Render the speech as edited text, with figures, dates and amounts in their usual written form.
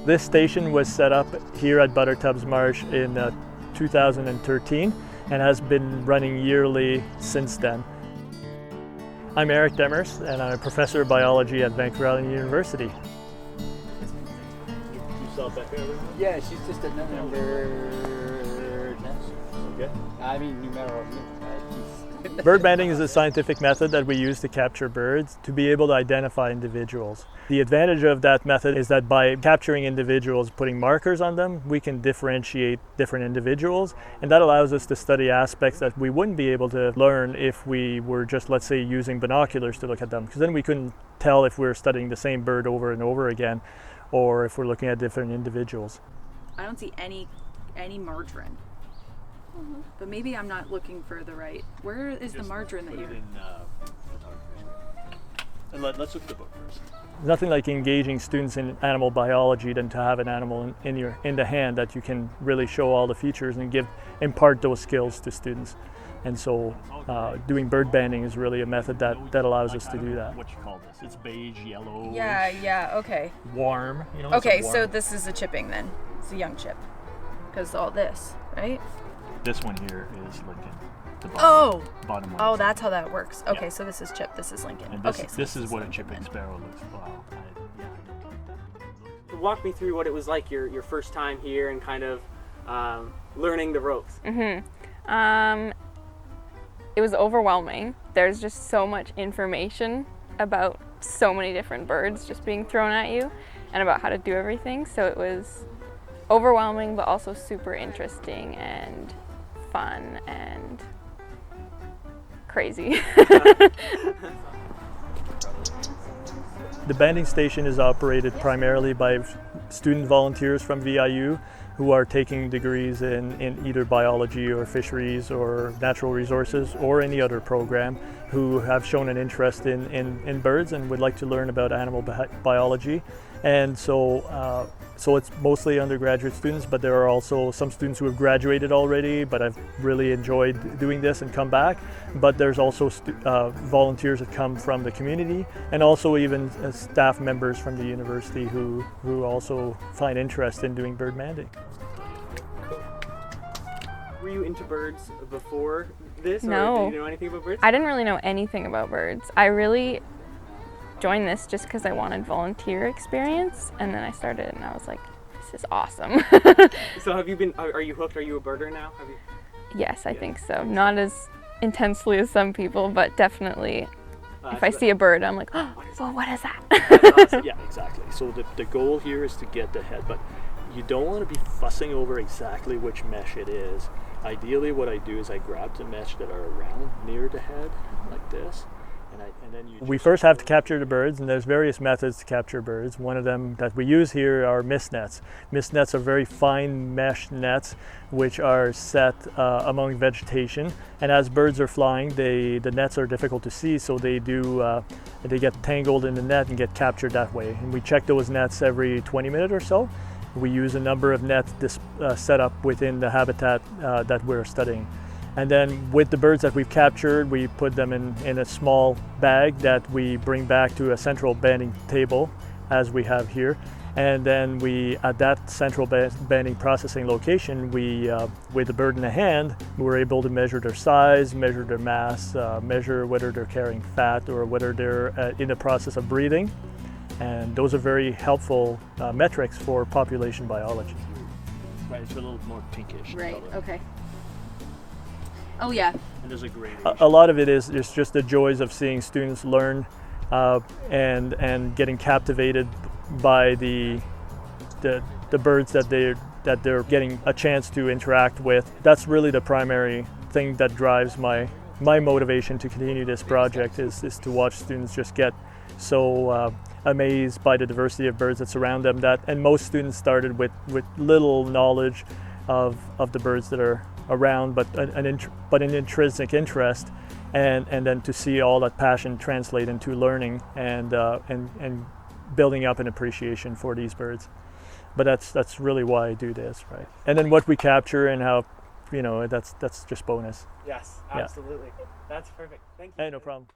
This station was set up here at Buttertubs Marsh in 2013 and has been running yearly since then. I'm Eric Demers and I'm a professor of biology at Vancouver Island University. You saw Bekah? Yeah, she's just a number. Okay. I mean, numero. Bird banding is a scientific method that we use to capture birds to be able to identify individuals. The advantage of that method is that by capturing individuals, putting markers on them, we can differentiate different individuals, and that allows us to study aspects that we wouldn't be able to learn if we were just, let's say, using binoculars to look at them, because then we couldn't tell if we were studying the same bird over and over again, or if we're looking at different individuals. I don't see any margarine. But maybe I'm not looking for the right. Where is the margarine that you're... And let's look at the book first. Nothing like engaging students in animal biology than to have an animal in the hand that you can really show all the features and impart those skills to students. And so doing bird banding is really a method that allows us to do that. What you call this? It's beige, yellow. Yeah, okay. Warm. Okay, so this is a chipping then. It's a young chip. Because all this, right? This one here is Lincoln. The bottom one. Oh, that's how that works. Okay, yeah. So this is Chip, this is Lincoln. And this is what a chipping sparrow looks like. Walk me through what it was like your first time here and kind of learning the ropes. It was overwhelming. There's just so much information about so many different birds just being thrown at you and about how to do everything. So it was overwhelming, but also super interesting and fun and crazy. The banding station is operated primarily by student volunteers from VIU who are taking degrees in either biology or fisheries or natural resources or any other program, who have shown an interest in birds and would like to learn about animal biology. And so it's mostly undergraduate students, but there are also some students who have graduated already but have really enjoyed doing this and come back. But there's also volunteers that come from the community, and also even staff members from the university who also find interest in doing bird banding. Were you into birds before this? No. Or did you know anything about birds? I didn't really know anything about birds. I really joined this just because I wanted volunteer experience, and then I started and I was like, this is awesome. So are you hooked? Are you a birder now? Yes, I think so. Not as intensely as some people, but definitely if I see a bird, I'm like, oh, well, what is that? That's awesome. Yeah, exactly. So the goal here is to get the head, but you don't want to be fussing over exactly which mesh it is. Ideally, what I do is I grab the mesh that are around near the head, like this. And then we first have to capture the birds, and there's various methods to capture birds. One of them that we use here are mist nets. Mist nets are very fine mesh nets which are set among vegetation, and as birds are flying, the nets are difficult to see, so they get tangled in the net and get captured that way. And we check those nets every 20 minutes or so. We use a number of nets set up within the habitat that we're studying. And then with the birds that we've captured, we put them in a small bag that we bring back to a central banding table, as we have here. And then at that central banding processing location, with the bird in the hand, we're able to measure their size, measure their mass, measure whether they're carrying fat or whether they're in the process of breathing. And those are very helpful metrics for population biology. Right, it's a little more pinkish. Right, color. okay. Oh yeah. And there's a gradation. A lot of it is just the joys of seeing students learn and getting captivated by the birds that they're getting a chance to interact with. That's really the primary thing that drives my motivation to continue this project is to watch students just get so amazed by the diversity of birds that surround them, and most students started with little knowledge of the birds that are around, but an intrinsic interest, and then to see all that passion translate into learning and building up an appreciation for these birds. But that's really why I do this, right? And then what we capture and how, that's just bonus. Yes, absolutely. Yeah. That's perfect. Thank you. Hey, no problem.